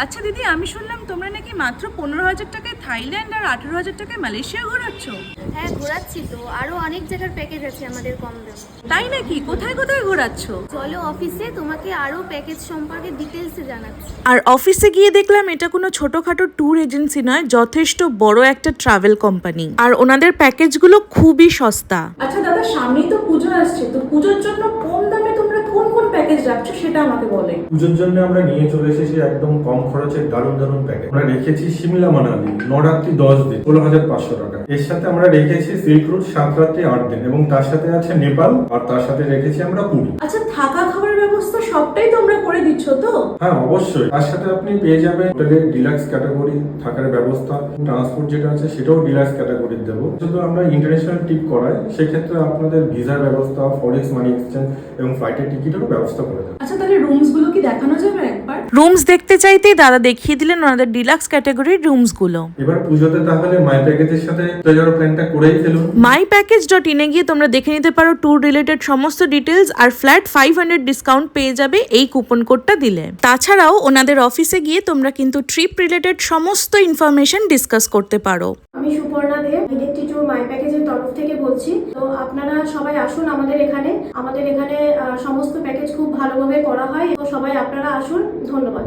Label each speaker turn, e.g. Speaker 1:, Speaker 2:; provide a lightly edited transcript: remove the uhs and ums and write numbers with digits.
Speaker 1: আচ্ছা দিদি, আমি শুনলাম তোমরা নাকি মাত্র 15,000 টাকায় থাইল্যান্ড আর 18,000 টাকায় মালয়েশিয়া ঘোরাচ্ছ।
Speaker 2: হ্যাঁ, ঘোরাচ্ছি তো। আরো অনেক জায়গার প্যাকেজ আছে আমাদের কম দামে।
Speaker 1: তাই নাকি? কোথায় কোথায় ঘোরাচ্ছ?
Speaker 2: চলো অফিসে, তোমাকে আরো প্যাকেজ সম্পর্কে ডিটেলসে জানাচ্ছি।
Speaker 3: আর অফিসে গিয়ে দেখলাম এটা কোনো ছোটখাটো ট্যুর এজেন্সি নয়, যথেষ্ট বড় একটা ট্রাভেল কোম্পানি। আর ওনাদের প্যাকেজগুলো খুবই সস্তা।
Speaker 1: আচ্ছা দাদা, সামনেই তো পুজো আসছে, তো পুজোর জন্য কম দামে তোমরা কোন কোন প্যাকেজ রাখছো সেটা আমাকে বলে।
Speaker 4: পুজোর জন্য আমরা নিয়ে চলে এসেছি একদম কম খরচের দারুণ দারুণ প্যাকেজ। আমরা রেখেছি সিমলা মানালি 9 রাত্রি 10 দিন 16,500 টাকা। এর সাথে আমরা রেখেছি সিল্ক রুট 7 রাত্রি 8 দিন এবং তার সাথে আছে নেপাল, আর তার সাথে রেখেছি আমরা পুরী।
Speaker 1: আচ্ছা, থাকা খাবারের ব্যবস্থা সবটাই তোমরা করে দিচ্ছ তো?
Speaker 4: হ্যাঁ অবশ্যই, তার সাথে আপনি পেয়ে যাবেন হোটেলে ডিলাক্স ক্যাটাগরি থাকার ব্যবস্থা, ট্রান্সপোর্ট যেটা আছে সেটাও ডিলাক্স ক্যাটাগরির দেবো। যদি আমরা ইন্টারন্যাশনাল ট্রিপ করাই সেক্ষেত্রে আপনাদের ভিসার ব্যবস্থা, ফরেক্স মানি এক্সচেঞ্জ এবং ফ্লাইটের টিকিটেরও ব্যবস্থা করে দেবো।
Speaker 1: আচ্ছা, তাহলে রুমস গুলো কি দেখানো যাবে একবার?
Speaker 3: রুমস দেখতে চাইতেই দাদা দেখিয়ে দিলেন ওনাদের ডিলাক্স ক্যাটাগরির রুমসগুলো।
Speaker 4: এবার পুজোতে তাহলে মাই প্যাকেজের সাথে যাওয়ার প্ল্যানটা করেই ফেলুন।
Speaker 3: mypackage.in এ গিয়ে তোমরা দেখে নিতে পারো ট্যুর রিলেটেড সমস্ত ডিটেলস, আর ফ্ল্যাট 500 ডিসকাউন্ট পেয়ে যাবে এই কুপন কোডটা দিলে। তাছাড়াও ওনাদের অফিসে গিয়ে তোমরা কিন্তু ট্রিপ রিলেটেড সমস্ত ইনফরমেশন ডিসকাস করতে পারো।
Speaker 5: আমি সুপর্ণা দে, ইলেকট্রি ট্যুর মাই প্যাকেজের তরফ থেকে বলছি। তো আপনারা সবাই আসুন আমাদের এখানে। সমস্ত প্যাকেজ খুব ভালোভাবে করা হয়, তো সবাই আপনারা আসুন। ধন্যবাদ।